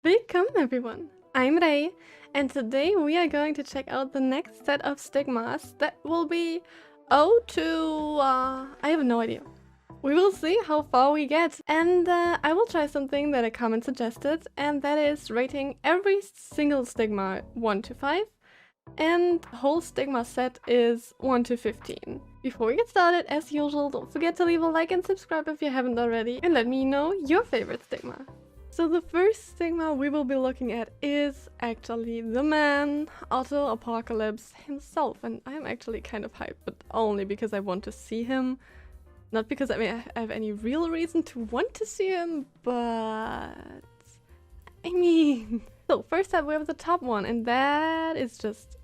Welcome everyone, I'm Ray, and today we are going to check out the next set of stigmas that will be I have no idea. We will see how far we get, and I will try something that a comment suggested, and that is rating every single stigma 1 to 5, and the whole stigma set is 1 to 15. Before we get started, as usual, don't forget to leave a like and subscribe if you haven't already, and let me know your favorite stigma. So the first stigma we will be looking at is actually the man, Otto Apocalypse himself, and I'm actually kind of hyped, but only because I want to see him. Not because I have any real reason to want to see him, but I mean... So first up we have the top one, and that is just...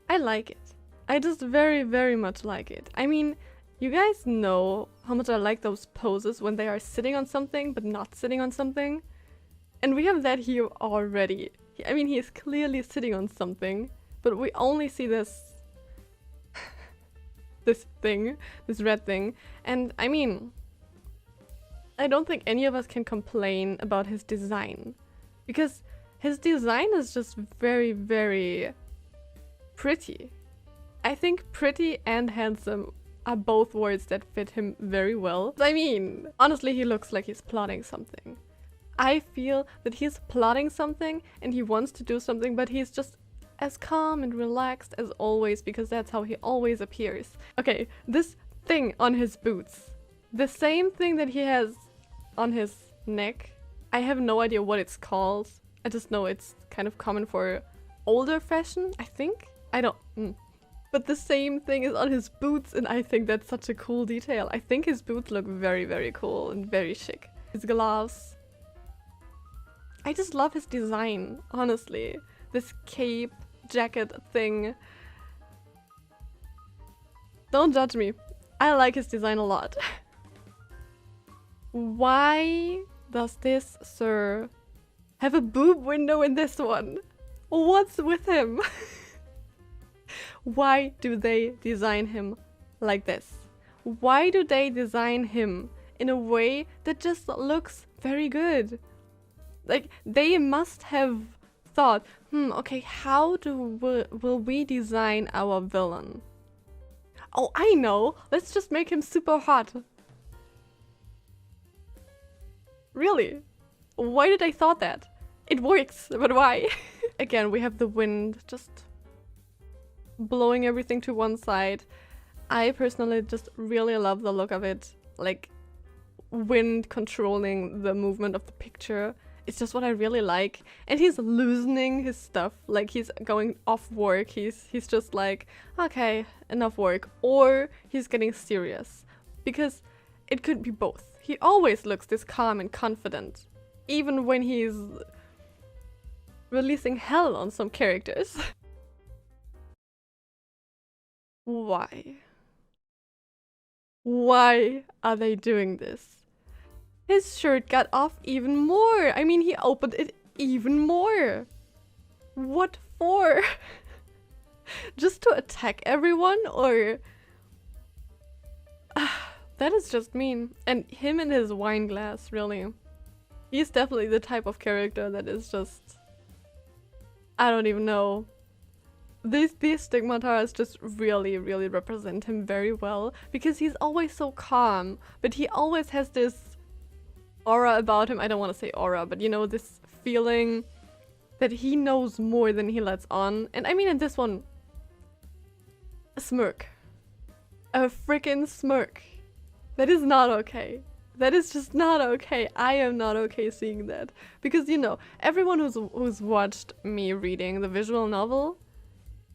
I like it. I just very, very much like it. I mean, you guys know how much I like those poses when they are sitting on something but not sitting on something. And we have that here already. I mean, he is clearly sitting on something, but we only see this this red thing. And I mean, I don't think any of us can complain about his design, because his design is just very, very pretty. I think pretty and handsome are both words that fit him very well. I mean, honestly, he looks like he's plotting something. I feel that he's plotting something and he wants to do something, but he's just as calm and relaxed as always, because that's how he always appears. Okay, this thing on his boots, the same thing that he has on his neck, I have no idea what it's called. I just know it's kind of common for older fashion, I think? I don't... But the same thing is on his boots, and I think that's such a cool detail. I think his boots look very, very cool and very chic. His gloves. I just love his design, honestly. This cape, jacket thing. Don't judge me. I like his design a lot. Why does this sir have a boob window in this one? What's with him? Why do they design him like this? Why do they design him in a way that just looks very good? Like, they must have thought, okay, how will we design our villain? Oh, I know! Let's just make him super hot. Really? Why did I thought that? It works, but why? Again, we have the wind just blowing everything to one side. I personally just really love the look of it. Like, wind controlling the movement of the picture. It's just what I really like. And he's loosening his stuff. Like, he's going off work. He's just like, okay, enough work. Or he's getting serious. Because it could be both. He always looks this calm and confident. Even when he's releasing hell on some characters. Why? Why are they doing this? His shirt got off even more. I mean, he opened it even more. What for? Just to attack everyone, or... that is just mean. And him and his wine glass, really. He's definitely the type of character that is just... I don't even know. These stigmata just really, really represent him very well, because he's always so calm, but he always has this aura about him. I don't want to say aura, but you know, this feeling that he knows more than he lets on. And I mean, in this one, a smirk. A freaking smirk. That is not okay. That is just not okay. I am not okay seeing that. Because, you know, everyone who's watched me reading the visual novel,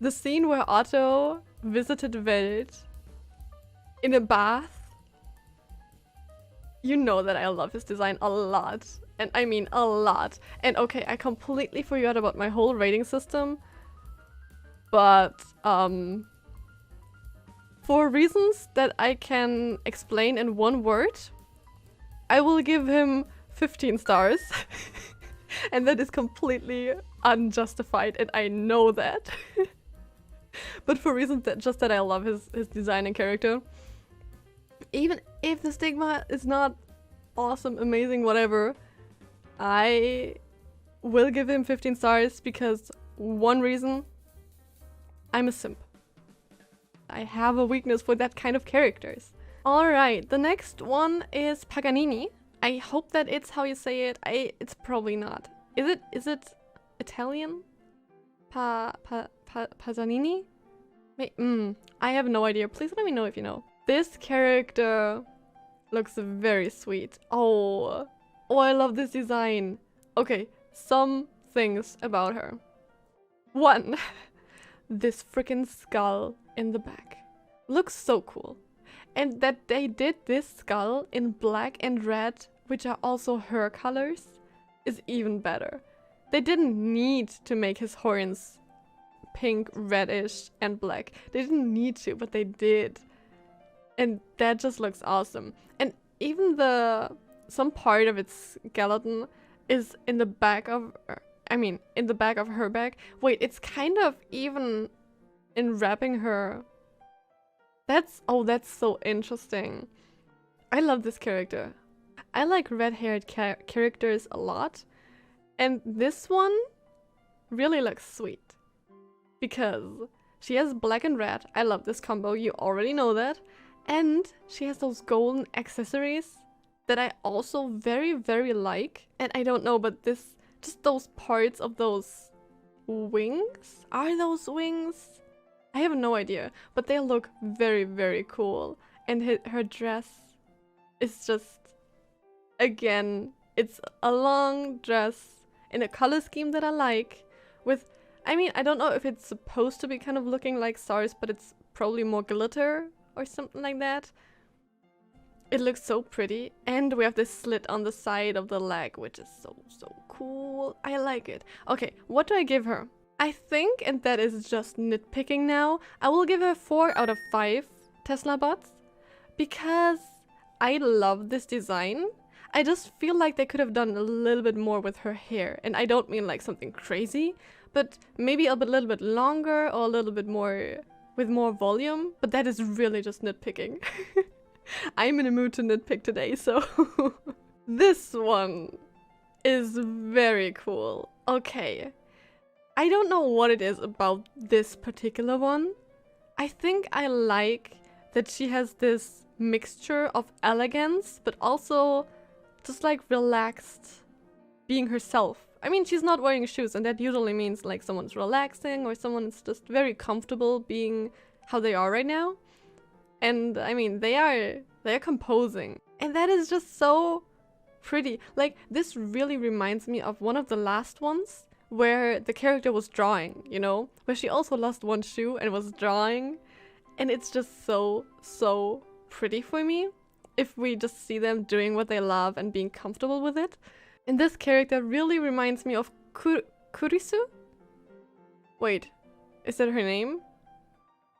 the scene where Otto visited Welt in a bath, you know that I love his design a lot. And I mean a lot. And okay, I completely forgot about my whole rating system. But, for reasons that I can explain in one word, I will give him 15 stars. And that is completely unjustified, and I know that. But for reasons that I love his design and character. Even if the stigma is not awesome, amazing, whatever, I will give him 15 stars because one reason, I'm a simp. I have a weakness for that kind of characters. Alright, the next one is Paganini. I hope that it's how you say it. It's probably not. Is it Italian? Paganini? I have no idea. Please let me know if you know. This character looks very sweet. Oh, I love this design. Okay, some things about her. One, this freaking skull in the back. Looks so cool. And that they did this skull in black and red, which are also her colors, is even better. They didn't need to make his horns pink, reddish, and black. They didn't need to, but they did. And that just looks awesome. And even some part of its skeleton is in the back of in the back of her back. Wait, it's kind of even enwrapping her. That's so interesting. I love this character. I like red-haired characters a lot. And this one really looks sweet. Because she has black and red. I love this combo, you already know that. And she has those golden accessories that I also very, very like. And I don't know, but just those parts of those wings? Are those wings? I have no idea, but they look very, very cool. And her dress is just, again, it's a long dress in a color scheme that I like. With, I don't know if it's supposed to be kind of looking like stars, but it's probably more glitter or something like that. It looks so pretty. And we have this slit on the side of the leg, which is so, so cool. I like it. Okay, what do I give her? I think, and that is just nitpicking now, I will give her 4 out of 5 Tesla bots because I love this design. I just feel like they could have done a little bit more with her hair. And I don't mean like something crazy, but maybe a little bit longer or a little bit more with more volume. But that is really just nitpicking. I'm in a mood to nitpick today, so this one is very cool. Okay. I don't know what it is about this particular one. I think I like that she has this mixture of elegance, but also just like relaxed being herself. I mean, she's not wearing shoes, and that usually means like someone's relaxing or someone's just very comfortable being how they are right now. And I mean, they are composing. And that is just so pretty. Like, this really reminds me of one of the last ones where the character was drawing, you know? Where she also lost one shoe and was drawing. And it's just so, so pretty for me if we just see them doing what they love and being comfortable with it. And this character really reminds me of Kurisu? Wait, is that her name?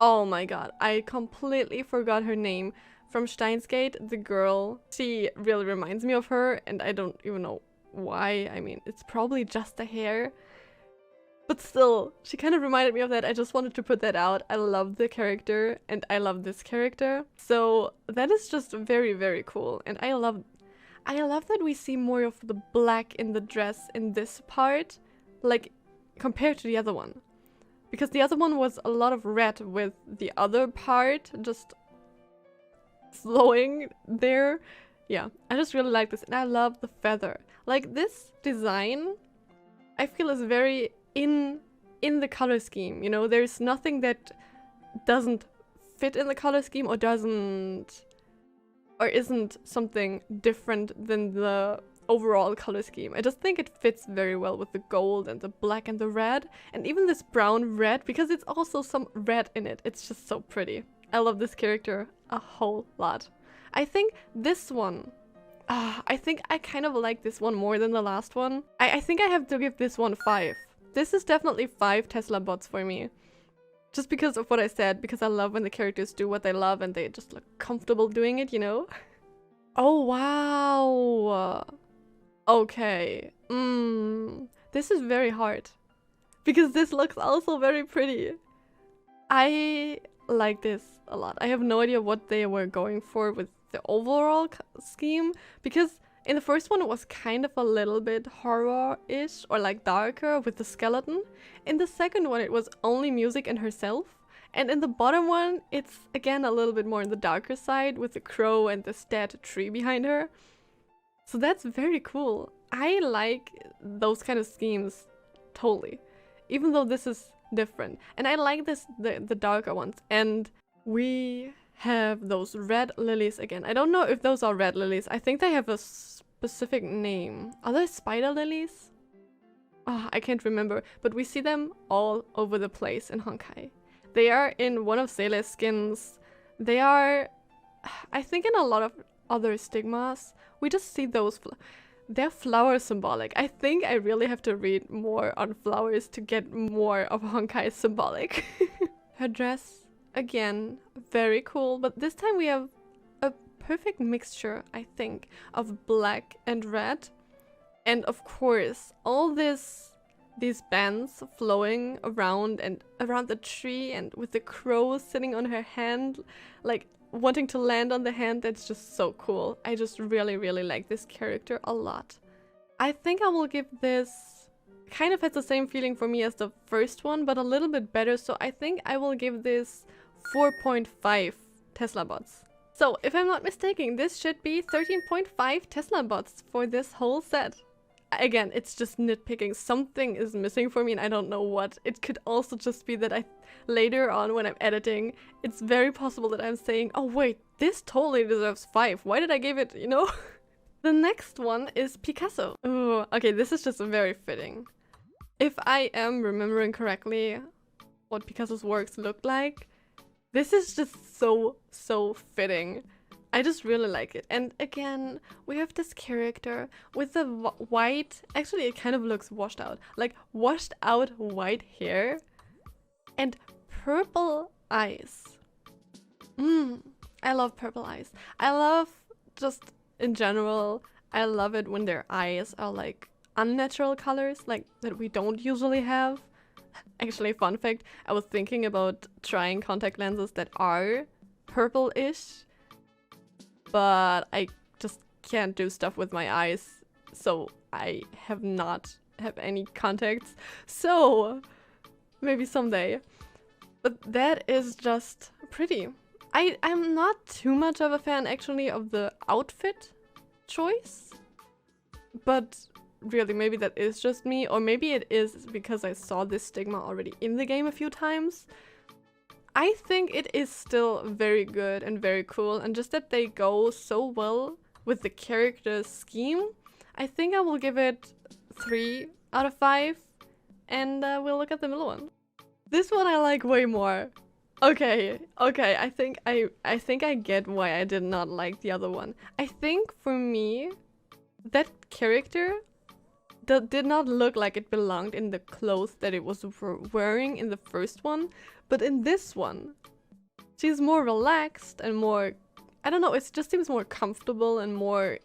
Oh my god, I completely forgot her name. From Steins Gate, the girl, she really reminds me of her, and I don't even know why. I mean, it's probably just the hair. But still, she kind of reminded me of that. I just wanted to put that out. I love the character, and I love this character. So that is just very, very cool. And I love that we see more of the black in the dress in this part, like, compared to the other one. Because the other one was a lot of red with the other part just flowing there. Yeah, I just really like this, and I love the feather. Like, this design, I feel is very in the color scheme, you know? There's nothing that doesn't fit in the color scheme or isn't something different than the overall color scheme. I just think it fits very well with the gold and the black and the red, and even this brown red, because it's also some red in it. It's just so pretty. I love this character a whole lot. I think this one, I think I kind of like this one more than the last one. I think I have to give this one 5. This is definitely 5 Tesla bots for me. Just because of what I said, because I love when the characters do what they love and they just look comfortable doing it, you know? Oh, wow. Okay. This is very hard. Because this looks also very pretty. I like this a lot. I have no idea what they were going for with the overall scheme. Because In the first one, it was kind of a little bit horror-ish or like darker with the skeleton. In the second one, it was only music and herself. And in the bottom one, it's again a little bit more on the darker side with the crow and this dead tree behind her. So that's very cool. I like those kind of schemes totally, even though this is different. And I like the darker ones. And we have those red lilies again. I don't know if those are red lilies. I think they have a specific name. Are they spider lilies? Oh, I can't remember. But we see them all over the place in Honkai. They are in one of Cele's skins. They are, I think, in a lot of other stigmas. We just see those. They're flower symbolic. I think I really have to read more on flowers to get more of Honkai symbolic. Her dress, again, very cool. But this time we have a perfect mixture, I think, of black and red. And of course, all these bands flowing around and around the tree, and with the crow sitting on her hand, like wanting to land on the hand. That's just so cool. I just really, really like this character a lot. I think I will give this, kind of has the same feeling for me as the first one, but a little bit better. So I think I will give this 4.5 Tesla bots. So if I'm not mistaken, this should be 13.5 Tesla bots for this whole set. Again, it's just nitpicking. Something is missing for me and I don't know what. It could also just be that later on when I'm editing, it's very possible that I'm saying, oh wait, this totally deserves 5. Why did I give it, you know? The next one is Picasso. Oh, okay, this is just very fitting. If I am remembering correctly what Picasso's works looked like, this is just so fitting. I just really like it. And again, we have this character with the white, actually it kind of looks washed out, like washed out white hair and purple eyes. I love purple eyes. I love just in general, I love it when their eyes are like unnatural colors, like that we don't usually have. Actually, fun fact, I was thinking about trying contact lenses that are purple-ish, but I just can't do stuff with my eyes, so I have not any contacts. So maybe someday. But that is just pretty. I'm not too much of a fan actually of the outfit choice, but really maybe that is just me, or maybe it is because I saw this stigma already in the game a few times. I think it is still very good and very cool, and just that they go so well with the character scheme, I think I will give it 3 out of 5, and we'll look at the middle one. This one I like way more. Okay, I think I get why I did not like the other one. I think for me, that character did not look like it belonged in the clothes that it was wearing in the first one. But in this one, she's more relaxed and more, I don't know, it just seems more comfortable and more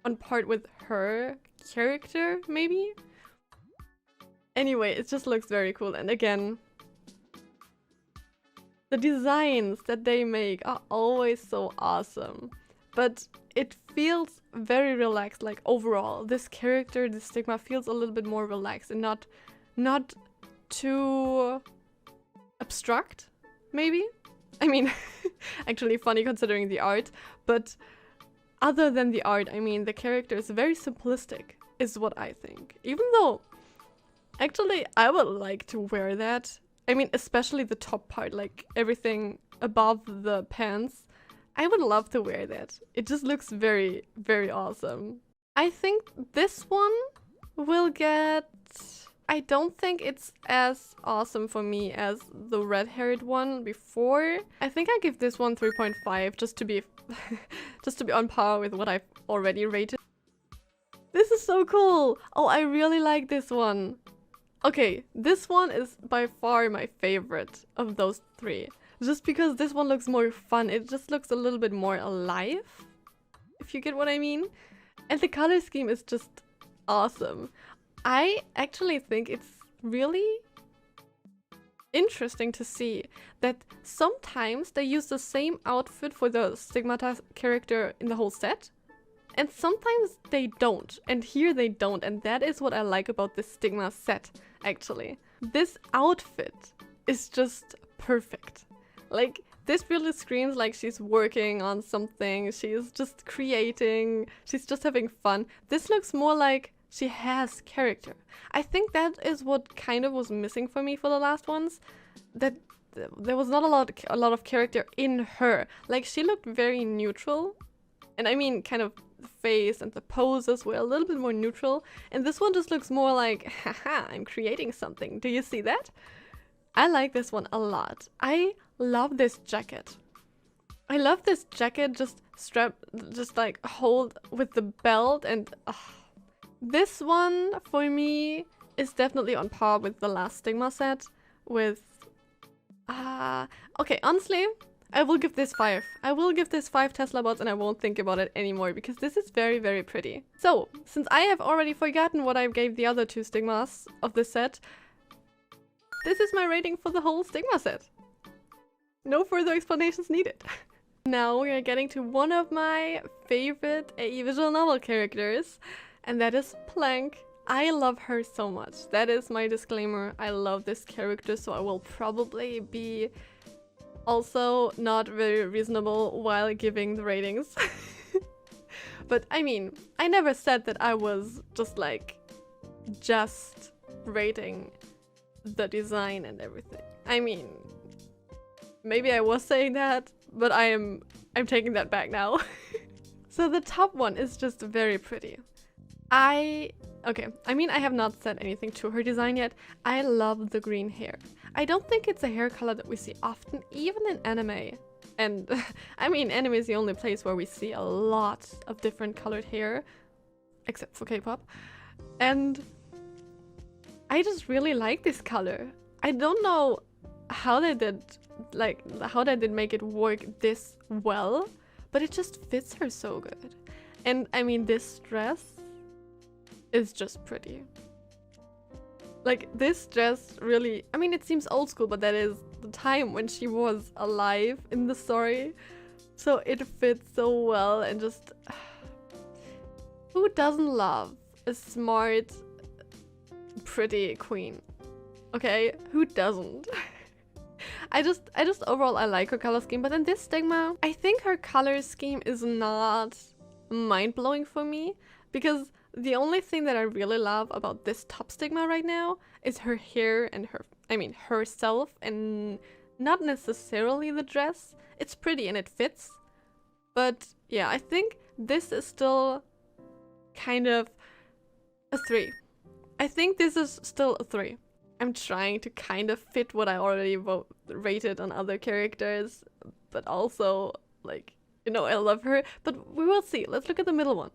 on part with her character, maybe? Anyway, it just looks very cool. And again, the designs that they make are always so awesome. But it feels very relaxed, like overall. This character, this stigma, feels a little bit more relaxed and not too abstract, maybe? I mean, actually funny considering the art, but other than the art, I mean, the character is very simplistic, is what I think. Even though, actually, I would like to wear that. I mean, especially the top part, like everything above the pants. I would love to wear that. It just looks very, very awesome. I think this one will get... I don't think it's as awesome for me as the red-haired one before. I think I give this one 3.5 just to be just to be on par with what I've already rated. This is so cool! Oh, I really like this one. Okay, this one is by far my favorite of those 3. Just because this one looks more fun. It just looks a little bit more alive, if you get what I mean. And the color scheme is just awesome. I actually think it's really interesting to see that sometimes they use the same outfit for the Stigmata character in the whole set, And sometimes they don't, and here they don't, and that is what I like about this Stigma set, actually. This outfit is just perfect. Like, this really screams like she's working on something, she's just creating, she's just having fun. This looks more like she has character. I think that is what kind of was missing for me for the last ones, that there was not a lot of character in her. Like, she looked very neutral, and I mean, kind of the face and the poses were a little bit more neutral, and this one just looks more like, haha, I'm creating something. Do you see that? I like this one a lot. I love this jacket. I love this jacket just like hold with the belt, and this one for me is definitely on par with the last Stigma set with okay, honestly, I will give this 5. I will give this 5 Tesla bots, and I won't think about it anymore because this is very, very pretty. So, since I have already forgotten what I gave the other 2 Stigmas of this set, this is my rating for the whole Stigma set. No further explanations needed. Now we are getting to one of my favorite AE visual novel characters, and that is Planck. I love her so much. That is my disclaimer. I love this character, so I will probably be also not very reasonable while giving the ratings. But I mean, I never said that I was just rating the design and everything. I mean, maybe I was saying that, but I'm taking that back now. So the top one is just very pretty. Okay, I mean, I have not said anything to her design yet. I love the green hair. I don't think it's a hair color that we see often, even in anime. And I mean, anime is the only place where we see a lot of different colored hair, except for K-pop. And I just really like this color. I don't know how they did make it work this well, but it just fits her so good. And I mean, this dress is just pretty. Like, this dress really, I mean, it seems old school, but that is the time when she was alive in the story. So it fits so well, and just who doesn't love a smart, pretty queen? Okay, who doesn't? I just overall I like her color scheme, but in this Stigma, I think her color scheme is not mind-blowing for me, because the only thing that I really love about this top Stigma right now is her hair and herself, and not necessarily the dress. It's pretty and it fits, but yeah, I think this is still kind of a 3. I think this is still a 3. I'm trying to kind of fit what I already rated on other characters, but also, like, you know, I love her, but we will see. Let's look at the middle one.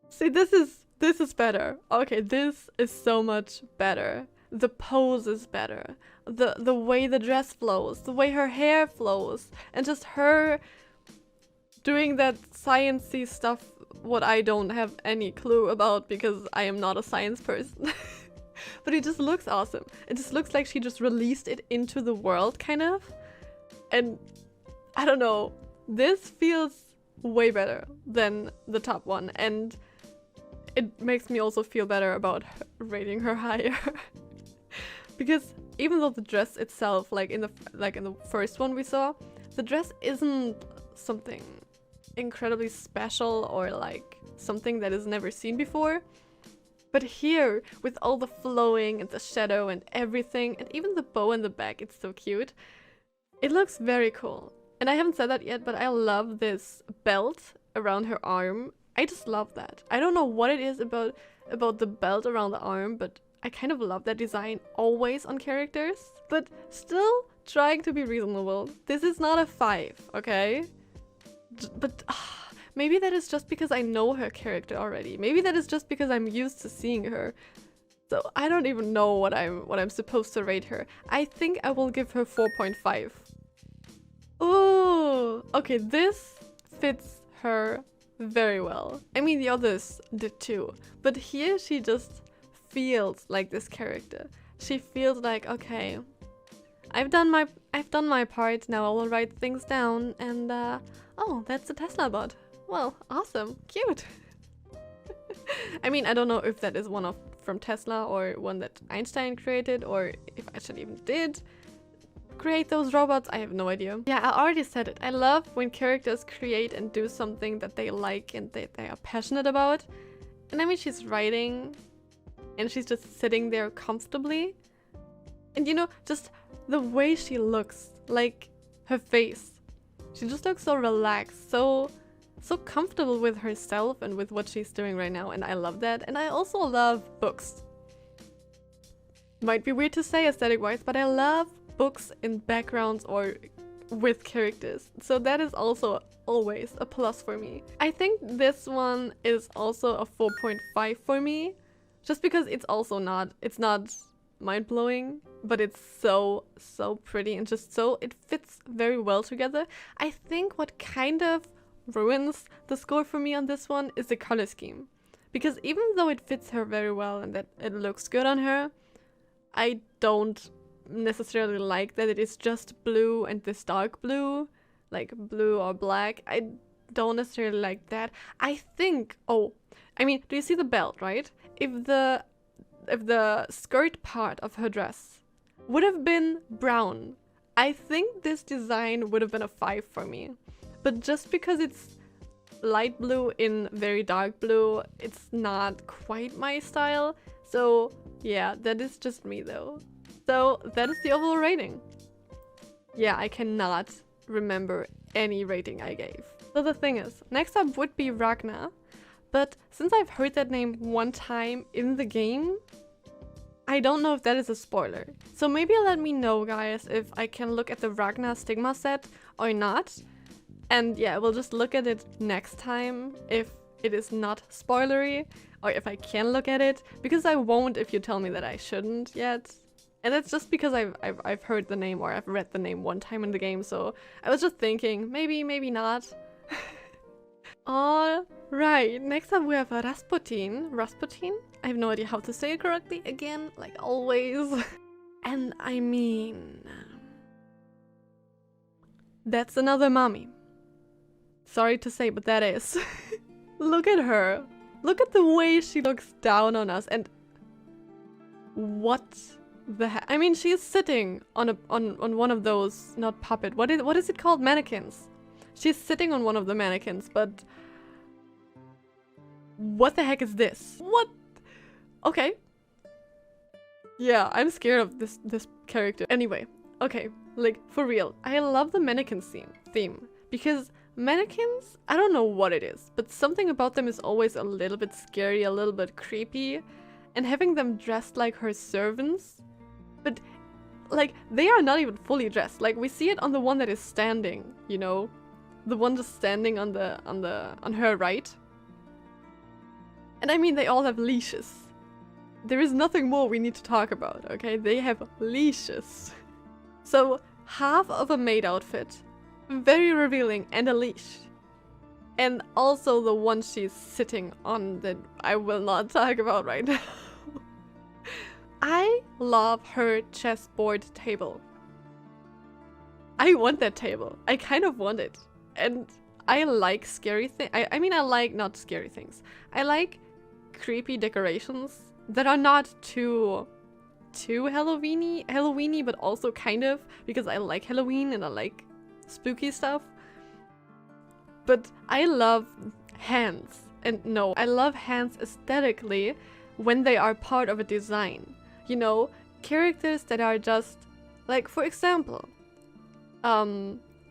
See, this is better. Okay, this is so much better. The pose is better. The way the dress flows, the way her hair flows, and just her doing that sciencey stuff what I don't have any clue about because I am not a science person. But it just looks awesome. It just looks like she just released it into the world, kind of. And I don't know, this feels way better than the top one, and it makes me also feel better about rating her higher. Because even though the dress itself, like in the first one we saw, the dress isn't something incredibly special or like something that is never seen before. But here, with all the flowing and the shadow and everything, and even the bow in the back, it's so cute. It looks very cool. And I haven't said that yet, but I love this belt around her arm. I just love that. I don't know what it is about the belt around the arm, but I kind of love that design always on characters. But still trying to be reasonable. This is not a 5, okay? But maybe that is just because I know her character already. Maybe that is just because I'm used to seeing her. So I don't even know what I'm supposed to rate her. I think I will give her 4.5. Ooh, okay, this fits her very well. I mean, the others did too, but here she just feels like this character. She feels like, okay, I've done my part. Now I will write things down, and oh, that's a Tesla bot. Well, awesome, cute. I mean, I don't know if that is one of from Tesla or one that Einstein created, or if Einstein even did create those robots. I have no idea. Yeah, I already said it. I love when characters create and do something that they like and that they are passionate about. And I mean, she's writing and she's just sitting there comfortably. And you know, just the way she looks, like her face. She just looks so relaxed, so comfortable with herself and with what she's doing right now, and I love that. And I also love books. Might be weird to say aesthetic-wise, but I love books in backgrounds or with characters. So that is also always a plus for me. I think this one is also a 4.5 for me, just because it's also not mind-blowing, but it's so pretty and just so, it fits very well together. I think what kind of ruins the score for me on this one is the color scheme, because even though it fits her very well and that it looks good on her, I don't necessarily like that it is just blue and this dark blue, like blue or black. I don't necessarily like that. I think, oh, I mean, do you see the belt, right? If the skirt part of her dress would have been brown, I think this design would have been a 5 for me. But just because it's light blue in very dark blue, it's not quite my style. So yeah, that is just me though. So that is the overall rating. Yeah, I cannot remember any rating I gave. So the thing is, next up would be Ragnar. But since I've heard that name one time in the game, I don't know if that is a spoiler. So maybe let me know, guys, if I can look at the Ragnar Stigma set or not. And yeah, we'll just look at it next time if it is not spoilery, or if I can look at it, because I won't if you tell me that I shouldn't yet. And that's just because I've heard the name or I've read the name one time in the game, so I was just thinking, maybe not. Alright, next up we have Rasputin. Rasputin? I have no idea how to say it correctly, again, like always. And I mean, that's another mommy. Sorry to say, but that is. Look at her. Look at the way she looks down on us, and what the heck? I mean, she is sitting on one of those, not puppet. What is it called? Mannequins. She's sitting on one of the mannequins, but what the heck is this? What? Okay. Yeah, I'm scared of this character. Anyway, okay, like for real, I love the mannequin theme because mannequins, I don't know what it is, but something about them is always a little bit scary, a little bit creepy, and having them dressed like her servants, but like they are not even fully dressed. Like we see it on the one that is standing, you know, the one just standing on her right. And I mean, they all have leashes. There is nothing more we need to talk about, okay? They have leashes. So half of a maid outfit, very revealing, and a leash. And also the one she's sitting on that I will not talk about right now. I love her chessboard table. I want that table. I kind of want it. And I like scary things. I mean, I like not scary things. I like creepy decorations that are not too Halloween-y, but also kind of, because I like Halloween and I like spooky stuff. But I love hands. And no, I love hands aesthetically when they are part of a design. You know, characters that are just, like, for example,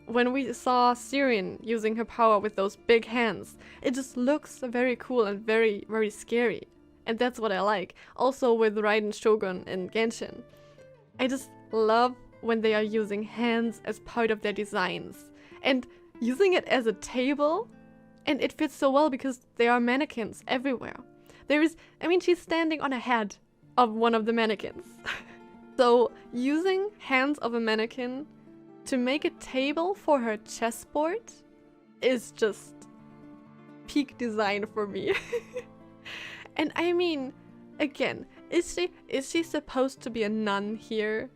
when we saw Syrian using her power with those big hands, it just looks very cool and very, very scary. And that's what I like. Also with Raiden Shogun and Genshin. I just love when they are using hands as part of their designs. And using it as a table, and it fits so well because there are mannequins everywhere. I mean, she's standing on a head of one of the mannequins. So using hands of a mannequin to make a table for her chessboard is just peak design for me. And I mean, again, is she supposed to be a nun here?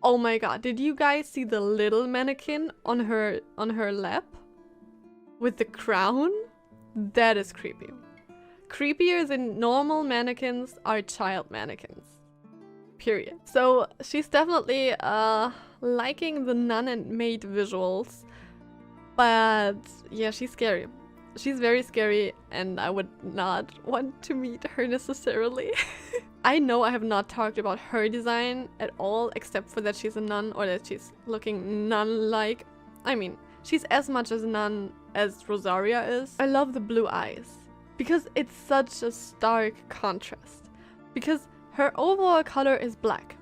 Oh my god, did you guys see the little mannequin on her lap? With the crown? That is creepy. creepier than normal mannequins are child mannequins. Period. So she's definitely liking the nun and maid visuals, but yeah, she's scary. She's very scary, and I would not want to meet her necessarily. I know I have not talked about her design at all, except for that she's a nun, or that she's looking nun-like. I mean, she's as much as a nun as Rosaria is. I love the blue eyes, because it's such a stark contrast. Because her overall color is black.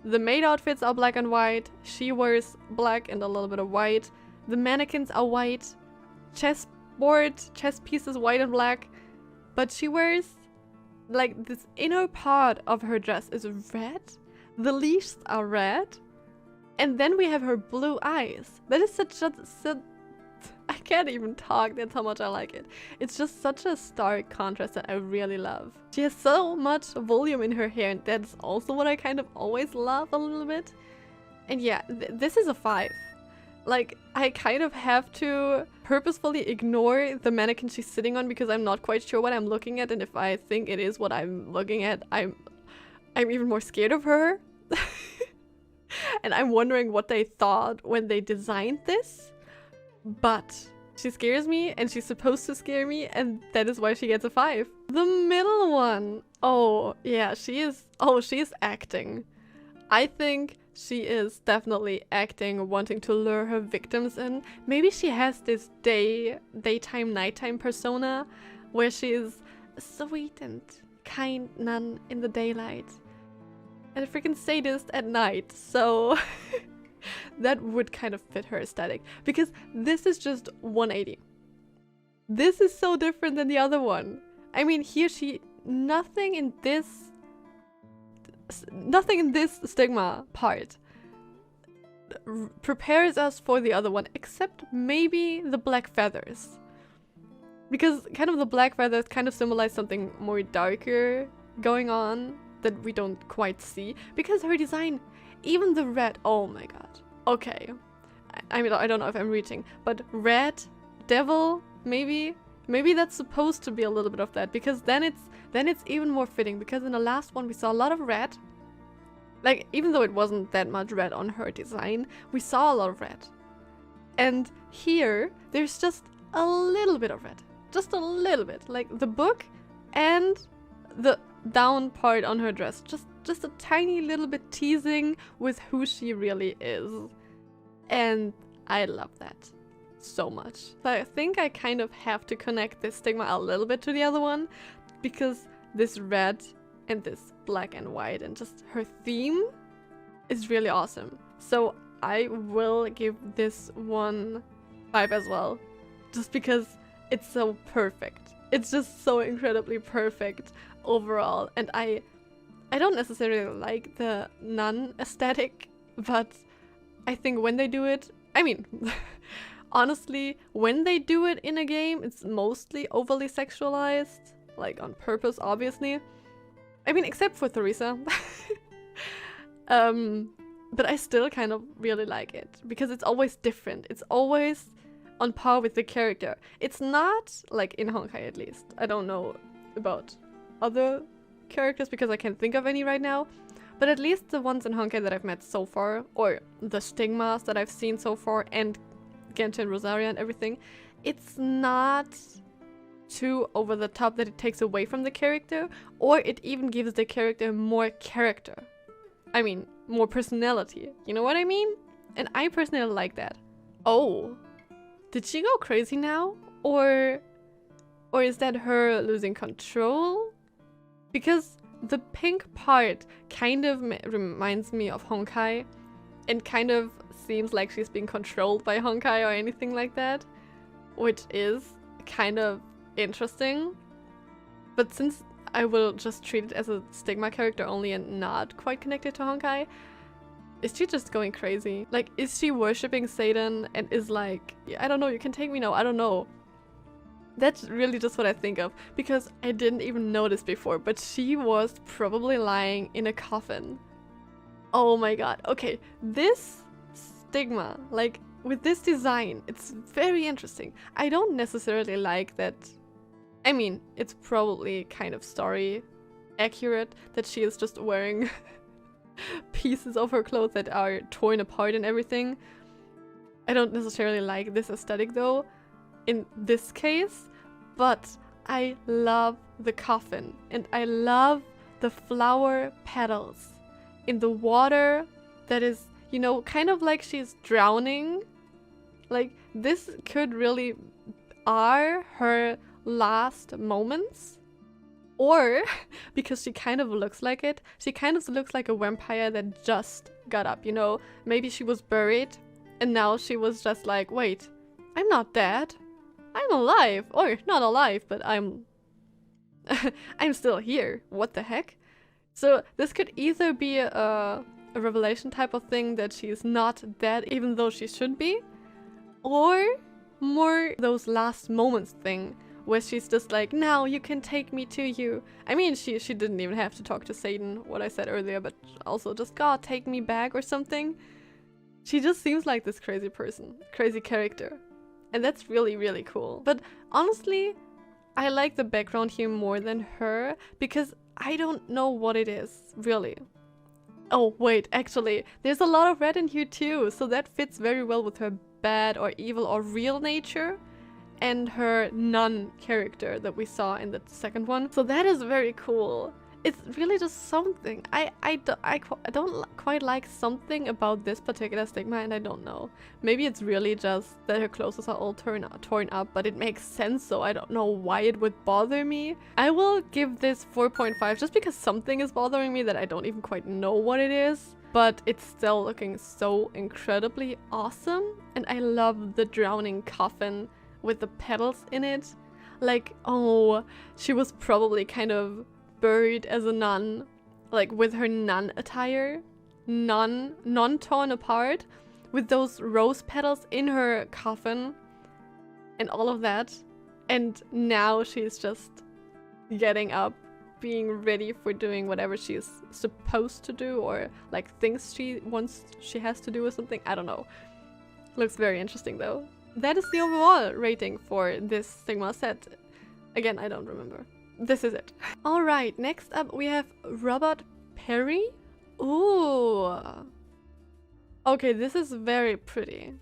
The maid outfits are black and white, she wears black and a little bit of white. The mannequins are white, chess pieces white and black, but she wears, like, this inner part of her dress is red, the leaves are red, and then we have her blue eyes. That is such I can't even talk, that's how much I like it. It's just such a stark contrast that I really love. She has so much volume in her hair, and that's also what I kind of always love a little bit. And yeah, this is a 5. Like, I kind of have to purposefully ignore the mannequin she's sitting on because I'm not quite sure what I'm looking at, and if I think it is what I'm looking at, I'm even more scared of her. And I'm wondering what they thought when they designed this. But she scares me, and she's supposed to scare me, and that is why she gets a 5. The middle one. Oh, yeah, she is acting. I think she is definitely acting, wanting to lure her victims in. Maybe she has this daytime, nighttime persona where she is a sweet and kind nun in the daylight and a freaking sadist at night. So that would kind of fit her aesthetic, because this is just 180. This is so different than the other one. I mean, here nothing in this stigma part prepares us for the other one, except maybe the black feathers. Because kind of the black feathers kind of symbolize something more darker going on that we don't quite see. Because her design, even the red, oh my god. Okay. I mean, I don't know if I'm reaching, but red, devil, maybe that's supposed to be a little bit of that, because then it's even more fitting, because in the last one we saw a lot of red. Like, even though it wasn't that much red on her design, we saw a lot of red. And here, there's just a little bit of red. Just a little bit. Like, the book and the down part on her dress. Just a tiny little bit teasing with who she really is. And I love that so much. So I think I kind of have to connect this stigma a little bit to the other one, because this red and this black and white and just her theme is really awesome. So I will give this one 5 as well, just because it's so perfect. It's just so incredibly perfect overall. And I don't necessarily like the nun aesthetic, but I think when they do it, I mean, honestly, when they do it in a game, it's mostly overly sexualized, like on purpose, obviously. I mean, except for Theresa. But I still kind of really like it, because it's always different. It's always on par with the character. It's not, like in Honkai at least. I don't know about other characters because I can't think of any right now. But at least the ones in Honkai that I've met so far, or the stigmas that I've seen so far, and Genshin, Rosaria and everything, it's not too over the top that it takes away from the character, or it even gives the character more character. I mean, more personality. You know what I mean? And I personally like that. Oh, did she go crazy now? Or is that her losing control? Because the pink part kind of reminds me of Honkai, and kind of seems like she's being controlled by Honkai or anything like that, which is kind of interesting. But since I will just treat it as a stigma character only and not quite connected to Honkai, is she just going crazy? Like, is she worshipping Satan and is like, I don't know, you can take me now, I don't know. That's really just what I think of, because I didn't even notice before, but she was probably lying in a coffin. Oh my god. Okay, this stigma, like with this design, it's very interesting. I don't necessarily like that I mean, it's probably kind of story accurate that she is just wearing pieces of her clothes that are torn apart and everything. I don't necessarily like this aesthetic though, in this case, but I love the coffin and I love the flower petals in the water that is, you know, kind of like she's drowning. Like, this could really are her last moments. Or, because she kind of looks like it, she kind of looks like a vampire that just got up, you know? Maybe she was buried and now she was just like, wait, I'm not dead. I'm alive. Or not alive, but I'm I'm still here. What the heck? So this could either be a revelation type of thing that she's not dead even though she should be, or more those last moments thing where she's just like, now you can take me to you. I mean, she didn't even have to talk to Satan, what I said earlier, but also just, God, take me back or something. She just seems like this crazy person, crazy character. And that's really, really cool. But honestly, I like the background here more than her because I don't know what it is, really. Oh, wait, actually, there's a lot of red in here too, so that fits very well with her bad or evil or real nature and her nun character that we saw in the second one. So that is very cool. It's really just something. I don't quite like something about this particular stigma, and I don't know. Maybe it's really just that her clothes are all torn up, but it makes sense, so I don't know why it would bother me. I will give this 4.5 just because something is bothering me that I don't even quite know what it is. But it's still looking so incredibly awesome, and I love the drowning coffin with the petals in it. Like, oh, she was probably kind of buried as a nun, like with her nun attire, non torn apart, with those rose petals in her coffin and all of that. And now she's just getting up, being ready for doing whatever she's supposed to do, or like things she has to do or something. I don't know. Looks very interesting though. That is the overall rating for this Stigma set. Again, I don't remember. This is it. Alright, next up we have Robert Peary. Ooh. Okay, this is very pretty.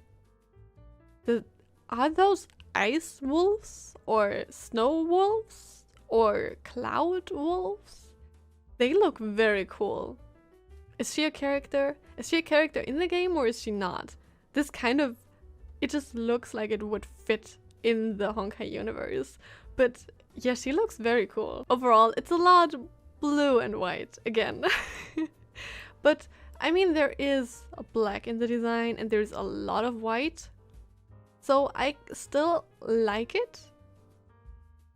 Are those ice wolves or snow wolves or cloud wolves? They look very cool. Is she a character? Is she a character in the game or is she not? This kind of, it just looks like it would fit in the Honkai universe. But yeah, she looks very cool. Overall, it's a lot blue and white again. But I mean, there is a black in the design and there's a lot of white. So I still like it.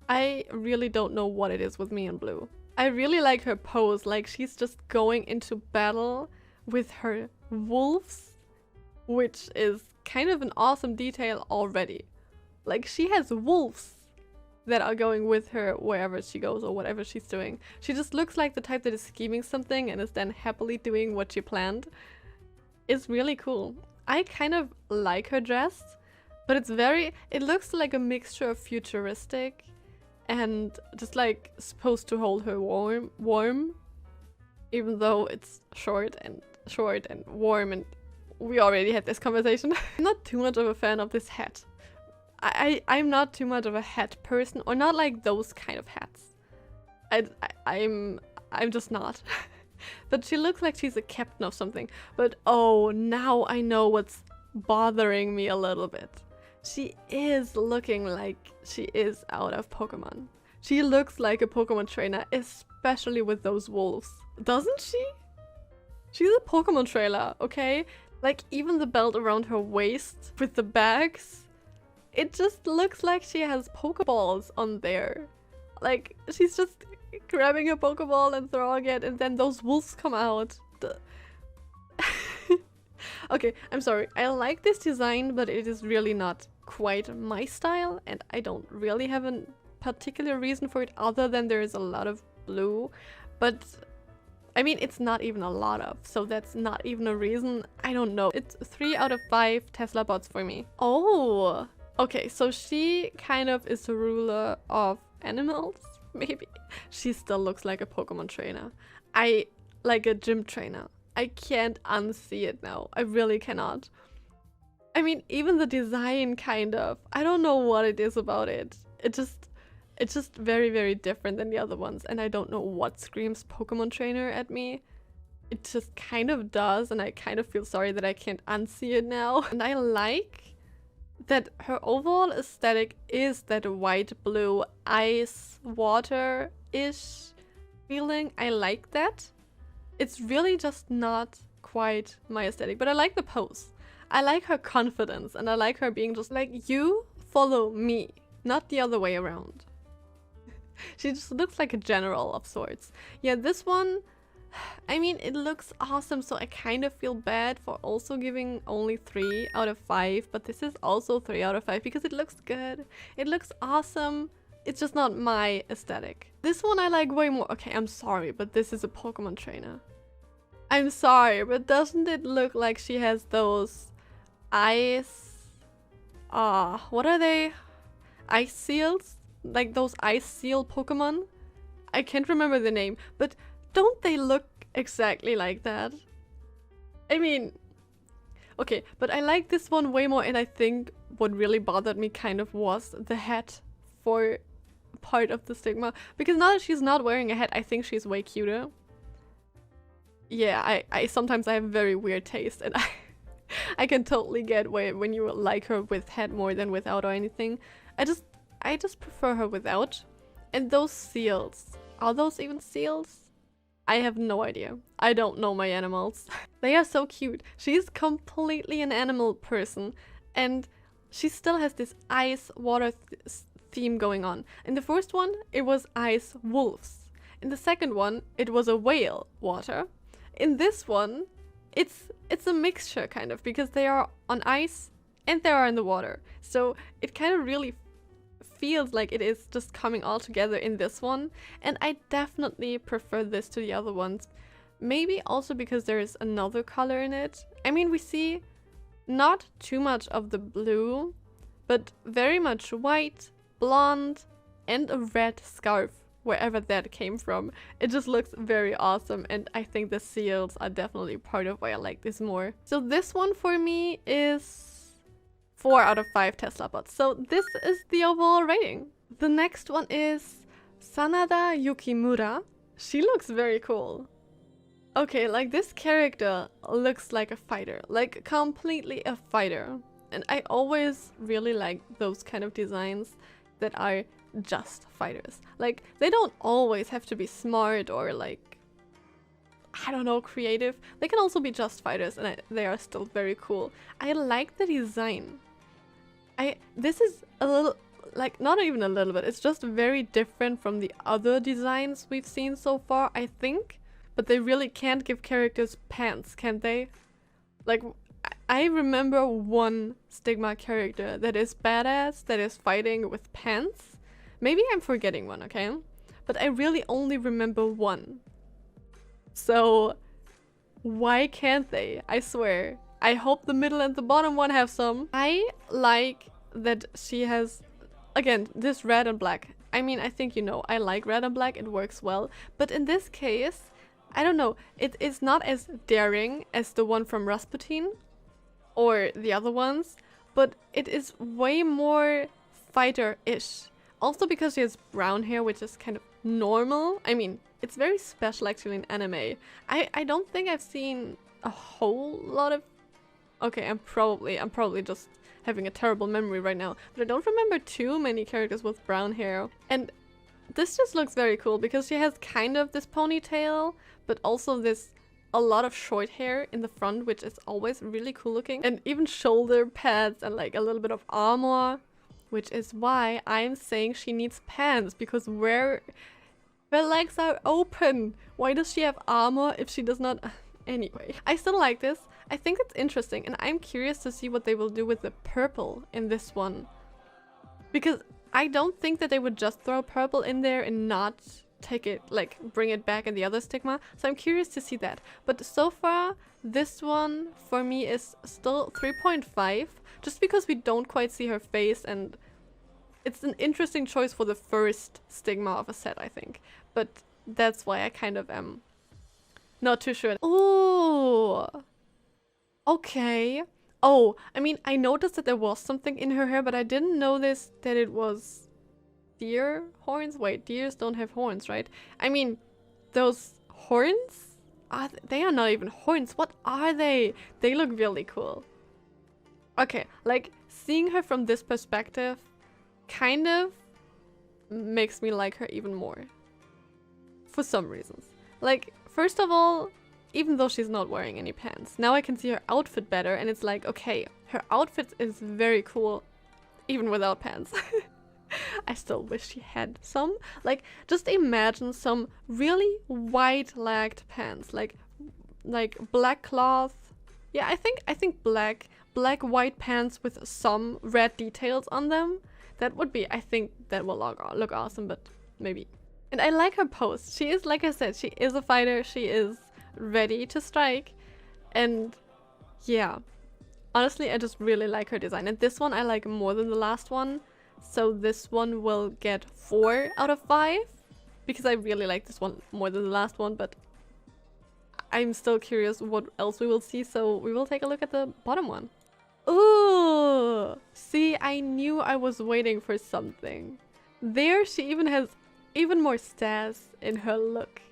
I really don't know what it is with me in blue. I really like her pose, like she's just going into battle with her wolves, which is kind of an awesome detail already. Like, she has wolves that are going with her wherever she goes or whatever she's doing. She just looks like the type that is scheming something and is then happily doing what she planned. It's really cool. I kind of like her dress, but it looks like a mixture of futuristic and just like supposed to hold her warm, even though it's short and warm, and we already had this conversation. I'm not too much of a fan of this hat. I'm not too much of a hat person, or not like those kind of hats. I'm just not. But she looks like she's a captain of something. But oh, now I know what's bothering me a little bit. She is looking like she is out of Pokemon. She looks like a Pokemon trainer, especially with those wolves. Doesn't she? She's a Pokemon trainer, okay? Like, even the belt around her waist with the bags, it just looks like she has Pokeballs on there. Like, she's just grabbing a Pokeball and throwing it, and then those wolves come out. Okay, I'm sorry. I like this design, but it is really not quite my style, and I don't really have a particular reason for it other than there is a lot of blue. But I mean, it's not even a lot of, so that's not even a reason. I don't know. It's 3 out of 5 Tesla bots for me. Oh, okay, so she kind of is the ruler of animals, maybe. She still looks like a Pokemon trainer. Like a gym trainer. I can't unsee it now. I really cannot. I mean, even the design kind of. I don't know what it is about it. It's just very, very different than the other ones. And I don't know what screams Pokemon trainer at me. It just kind of does. And I kind of feel sorry that I can't unsee it now. And I like that her overall aesthetic is that white, blue, ice, water-ish feeling. I like that. It's really just not quite my aesthetic, but I like the pose. I like her confidence, and I like her being just like, you follow me, not the other way around. She just looks like a general of sorts. Yeah, this one, I mean, it looks awesome, so I kind of feel bad for also giving only 3 out of 5, but this is also 3 out of 5 because it looks good. It looks awesome. It's just not my aesthetic. This one I like way more. Okay, I'm sorry, but this is a Pokemon trainer. I'm sorry, but doesn't it look like she has those ice... what are they? Ice seals? Like those ice seal Pokemon? I can't remember the name, but don't they look exactly like that? I mean... Okay, but I like this one way more, and I think what really bothered me kind of was the hat for part of the stigma, because now that she's not wearing a hat, I think she's way cuter. Yeah, I sometimes I have very weird taste, and I can totally get when you like her with hat more than without or anything. I just prefer her without. And those seals, are those even seals? I have no idea. I don't know my animals. They are so cute. She's completely an animal person, and she still has this ice water theme going on. In the first one, it was ice wolves. In the second one, it was a whale water. In this one, it's a mixture kind of, because they are on ice and they are in the water. So it kind of really feels like it is just coming all together in this one. And I definitely prefer this to the other ones. Maybe also because there is another color in it. I mean, we see not too much of the blue, but very much white, blonde, and a red scarf, wherever that came from. It just looks very awesome, and I think the seals are definitely part of why I like this more. So this one for me is 4 out of 5 Tesla bots. So this is the overall rating. The next one is Sanada Yukimura. She looks very cool. Okay, like this character looks like a fighter, like completely a fighter. And I always really like those kind of designs that are just fighters. Like, they don't always have to be smart or like, I don't know, creative. They can also be just fighters, and they are still very cool. I like the design. This is a little, like, not even a little bit, it's just very different from the other designs we've seen so far, I think. But they really can't give characters pants, can they? Like, I remember one Stigma character that is badass, that is fighting with pants. Maybe I'm forgetting one, okay? But I really only remember one. So, why can't they? I swear. I hope the middle and the bottom one have some. I like that she has, again, this red and black. I mean, I think you know, I like red and black, it works well. But in this case, I don't know, it is not as daring as the one from Rasputin or the other ones, but it is way more fighter-ish. Also because she has brown hair, which is kind of normal. I mean, it's very special actually in anime. I don't think I've seen a whole lot of... Okay, I'm probably just having a terrible memory right now, but I don't remember too many characters with brown hair. And this just looks very cool because she has kind of this ponytail, but also a lot of short hair in the front, which is always really cool looking. And even shoulder pads and like a little bit of armor, which is why I'm saying she needs pants, because where her legs are open. Why does she have armor if she does not? Anyway, I still like this. I think it's interesting, and I'm curious to see what they will do with the purple in this one. Because I don't think that they would just throw purple in there and not take it, like, bring it back in the other Stigma. So I'm curious to see that. But so far, this one for me is still 3.5, just because we don't quite see her face, and it's an interesting choice for the first stigma of a set, I think. But that's why I kind of am not too sure. Ooh. Okay. Oh, I mean, I noticed that there was something in her hair, but I didn't notice that it was deer horns. Wait, deers don't have horns, right? I mean, those horns? They are not even horns. What are they? They look really cool. Okay, like, seeing her from this perspective kind of makes me like her even more. For some reasons. Like, first of all, even though she's not wearing any pants, now I can see her outfit better, and it's like, okay, her outfit is very cool, even without pants. I still wish she had some. Like, just imagine some really wide-legged pants, like black cloth. Yeah, I think black white pants with some red details on them. That would be, I think that will look awesome, but maybe. And I like her pose. She is, like I said, she is a fighter. She is ready to strike. And yeah, honestly, I just really like her design. And this one I like more than the last one. So this one will get 4 out of 5. Because I really like this one more than the last one. But I'm still curious what else we will see. So we will take a look at the bottom one. Ooh! See, I knew I was waiting for something. There she even has even more sass in her look.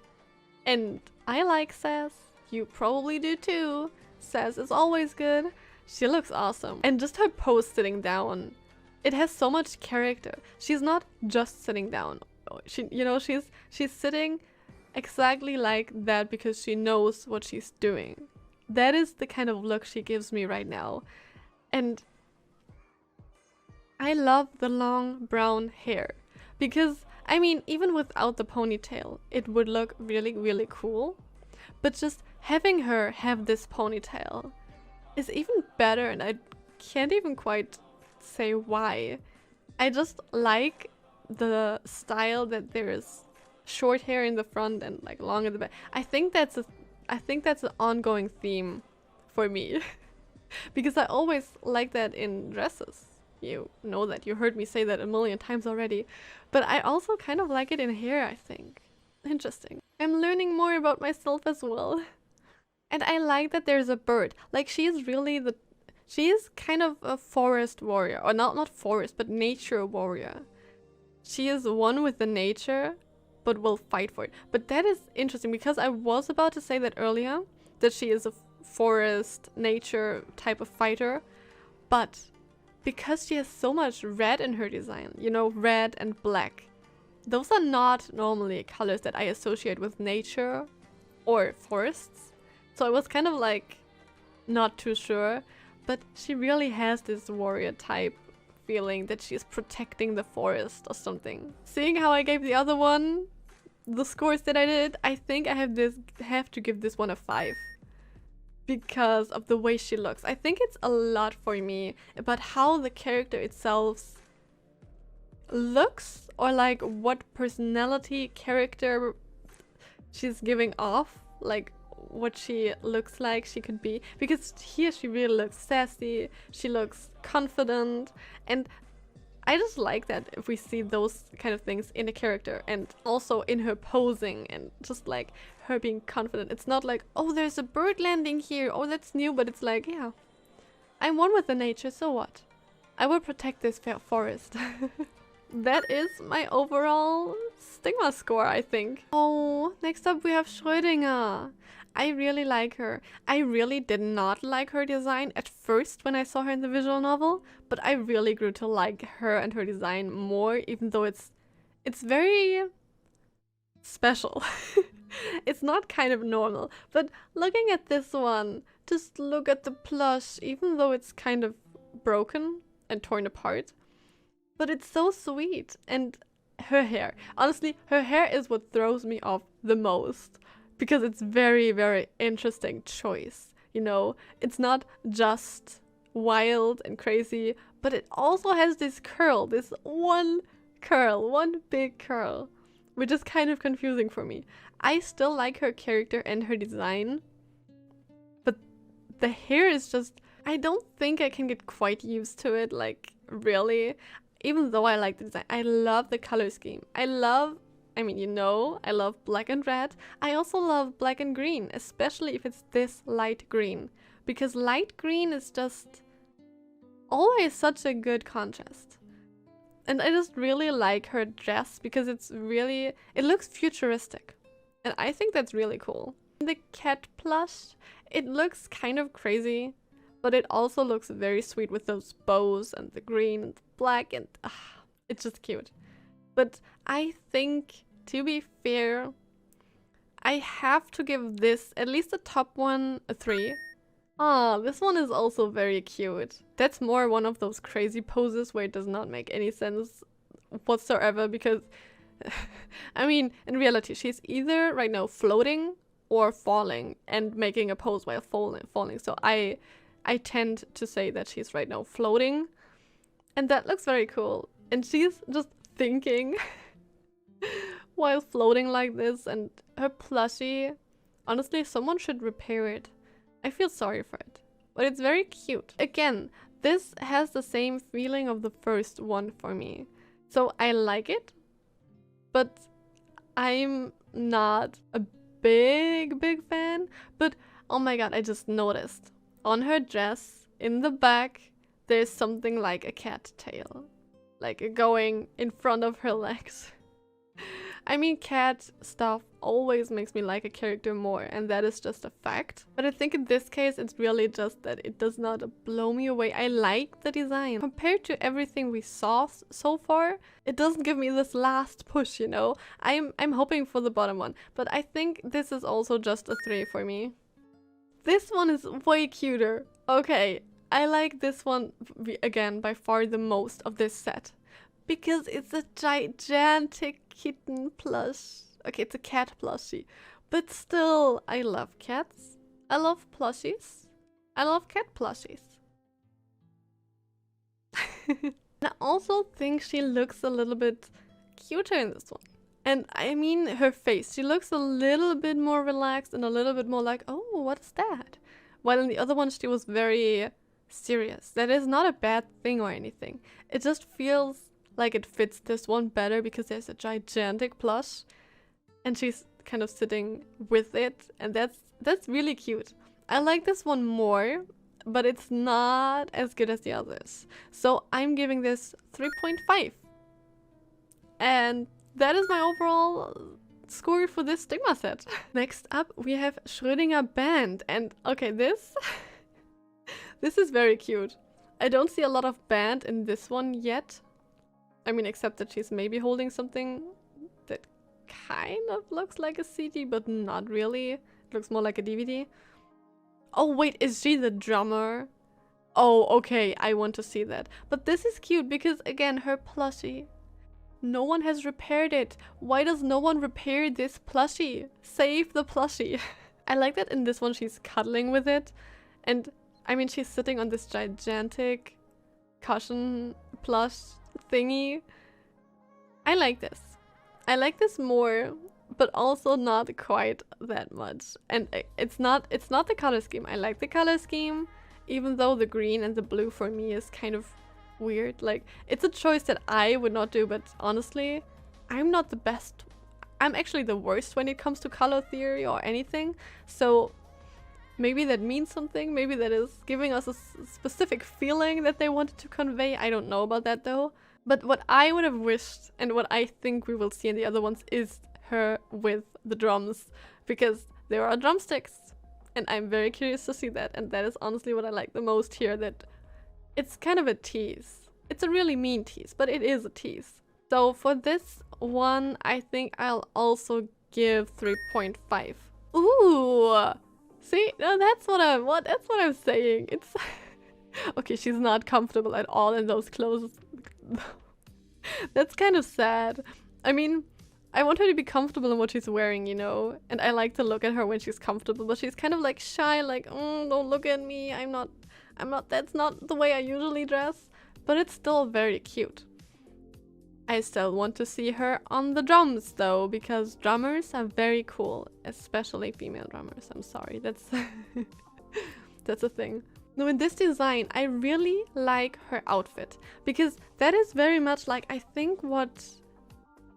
And I like sass. You probably do too. Sass is always good. She looks awesome. And just her pose sitting down. It has so much character. She's not just sitting down. She's sitting exactly like that because she knows what she's doing. That is the kind of look she gives me right now. And I love the long brown hair because, I mean, even without the ponytail, it would look really, really cool. But just having her have this ponytail is even better, and I can't even quite say why. I just like the style that there is short hair in the front and like long in the back. I think that's an ongoing theme for me. Because I always like that in dresses. You know that. You heard me say that a million times already. But I also kind of like it in hair, I think. Interesting. I'm learning more about myself as well. And I like that there's a bird. Like, she is kind of a forest warrior. Or not forest, but nature warrior. She is one with the nature, but will fight for it. But that is interesting because I was about to say that earlier, that she is a forest nature type of fighter, but because she has so much red in her design, you know, red and black, those are not normally colors that I associate with nature or forests. So I was kind of like not too sure, but she really has this warrior type feeling that she's protecting the forest or something. Seeing how I gave the other one the scores that I did, I think I have to give this one a 5. Because of the way she looks. I think it's a lot for me about how the character itself looks, or like what personality character she's giving off, like what she looks like she could be. Because here she really looks sassy, she looks confident, and I just like that if we see those kind of things in a character, and also in her posing and just like her being confident. It's not like, oh, there's a bird landing here, oh, that's new, but it's like, yeah, I'm one with the nature, so what? I will protect this forest. That is my overall stigma score, I think. Oh, next up we have Schrödinger. I really like her. I really did not like her design at first when I saw her in the visual novel, but I really grew to like her and her design more, even though it's very special. It's not kind of normal, but looking at this one, just look at the plush, even though it's kind of broken and torn apart, but it's so sweet. And her hair, honestly, her hair is what throws me off the most. Because it's very, very interesting choice, you know? It's not just wild and crazy, but it also has this curl, this one big curl, which is kind of confusing for me. I still like her character and her design, but the hair is just, I don't think I can get quite used to it, like, really. even though I like the design, I love the color scheme. I mean, you know, I love black and red. I also love black and green, especially if it's this light green, because light green is just always such a good contrast. And I just really like her dress because it looks futuristic. And I think that's really cool. The cat plush, it looks kind of crazy, but it also looks very sweet with those bows and the green and the black, and it's just cute. But I think, to be fair, I have to give this, at least the top one, a 3. Ah, this one is also very cute. That's more one of those crazy poses where it does not make any sense whatsoever, because I mean, in reality, she's either right now floating or falling and making a pose while falling. So I tend to say that she's right now floating, and that looks very cool. And she's just thinking while floating like this, and her plushie, honestly, someone should repair it. I feel sorry for it, but it's very cute. Again, this has the same feeling of the first one for me. So I like it, but I'm not a big fan. But oh my god, I just noticed on her dress in the back there's something like a cat tail, like going in front of her legs. I mean, cat stuff always makes me like a character more, and that is just a fact. But I think in this case, it's really just that it does not blow me away. I like the design. Compared to everything we saw so far, it doesn't give me this last push, you know? I'm hoping for the bottom one, but I think this is also just a 3 for me. This one is way cuter. Okay, I like this one, again, by far the most of this set. Because it's a gigantic kitten plush. Okay, it's a cat plushie. But still, I love cats. I love plushies. I love cat plushies. I also think she looks a little bit cuter in this one. And I mean her face. She looks a little bit more relaxed and a little bit more like, oh, what is that? While in the other one she was very serious. That is not a bad thing or anything. It just feels like it fits this one better because there's a gigantic plush and she's kind of sitting with it, and that's really cute. I like this one more, but it's not as good as the others. So I'm giving this 3.5. And that is my overall score for this Stigma set. Next up we have Schrödinger Band, and okay, this is very cute. I don't see a lot of band in this one yet. I mean, except that she's maybe holding something that kind of looks like a CD, but not really. It looks more like a DVD. Oh wait, is she the drummer? Oh, okay, I want to see that. But this is cute because, again, her plushie. No one has repaired it. Why does no one repair this plushie? Save the plushie. I like that in this one she's cuddling with it. And, I mean, she's sitting on this gigantic cushion plush thingy. I like this. I like this more, but also not quite that much. And it's not the color scheme. I like the color scheme, even though the green and the blue for me is kind of weird. Like, it's a choice that I would not do, but honestly, I'm not the best. I'm actually the worst when it comes to color theory or anything. So maybe that means something. Maybe that is giving us a specific feeling that they wanted to convey. I don't know about that though. But what I would have wished, and what I think we will see in the other ones, is her with the drums, because there are drumsticks, and I'm very curious to see that. And that is honestly what I like the most here, that it's kind of a tease. It's a really mean tease, but it is a tease. So for this one, I think I'll also give 3.5. Ooh, see, no, that's what I'm saying. It's okay. She's not comfortable at all in those clothes. That's kind of sad. I mean, I want her to be comfortable in what she's wearing, you know, and I like to look at her when she's comfortable, but she's kind of like shy, like, don't look at me, I'm not, that's not the way I usually dress, but it's still very cute. I still want to see her on the drums though, because drummers are very cool, especially female drummers. I'm sorry, that's that's a thing. No, in this design, I really like her outfit because that is very much like, I think, what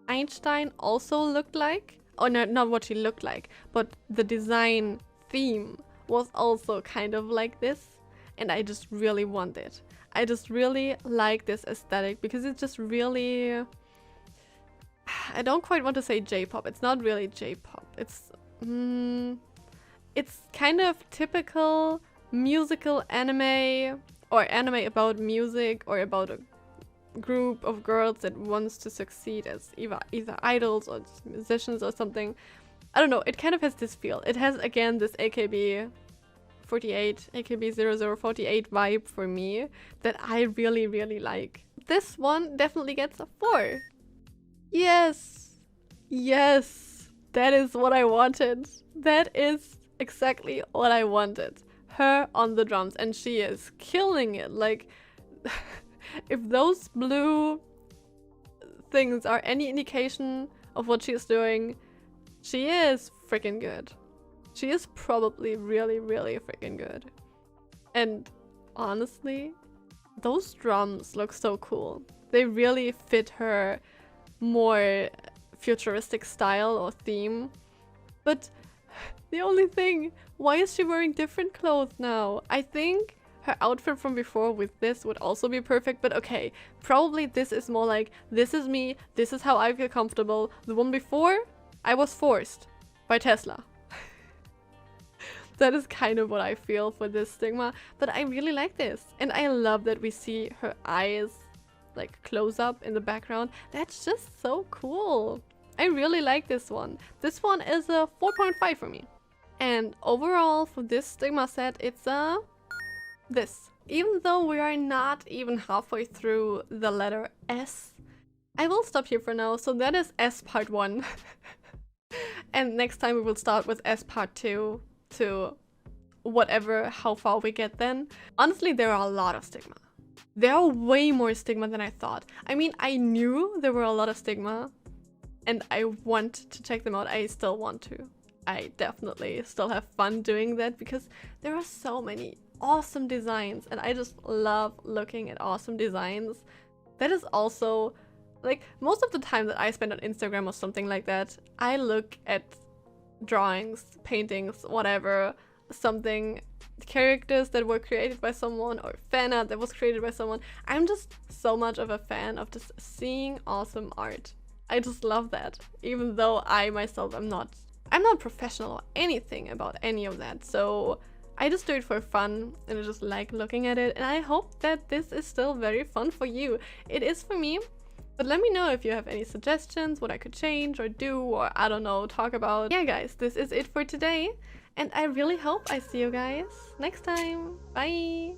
Einstein also looked like. Oh, no, not what she looked like, but the design theme was also kind of like this. And I just really want it. I just really like this aesthetic because it's just really... I don't quite want to say J-pop. It's not really J-pop. It's kind of typical musical anime, or anime about music, or about a group of girls that wants to succeed as either idols or musicians or something. I don't know, it kind of has this feel. It has, again, this AKB 48, AKB 0048 vibe for me that I really, really like. This one definitely gets a 4. Yes! Yes! That is what I wanted. That is exactly what I wanted. Her on the drums, and she is killing it. Like, if those blue things are any indication of what she's doing, she is freaking good. She is probably really, really freaking good. And honestly, those drums look so cool. They really fit her more futuristic style or theme. But the only thing, why is she wearing different clothes now? I think her outfit from before with this would also be perfect, but okay, probably this is more like, this is me, this is how I feel comfortable. The one before, I was forced by Tesla. That is kind of what I feel for this Stigma, but I really like this. And I love that we see her eyes like close up in the background. That's just so cool. I really like this one. This one is a 4.5 for me. And overall for this Stigma set, it's a this. Even though we are not even halfway through the letter S, I will stop here for now. So that is S part 1. And next time we will start with S part 2 to whatever, how far we get then. Honestly, there are a lot of Stigma. There are way more Stigma than I thought. I mean, I knew there were a lot of Stigma and I want to check them out. I still want to. I definitely still have fun doing that because there are so many awesome designs and I just love looking at awesome designs. That is also, like, most of the time that I spend on Instagram or something like that, I look at drawings, paintings, whatever, something, characters that were created by someone or fan art that was created by someone. I'm just so much of a fan of just seeing awesome art. I just love that, even though I myself I'm not professional or anything about any of that. So I just do it for fun and I just like looking at it, and I hope that this is still very fun for you. It is for me. But let me know if you have any suggestions, what I could change or do, or I don't know, talk about. Yeah guys, this is it for today. And I really hope I see you guys next time. Bye!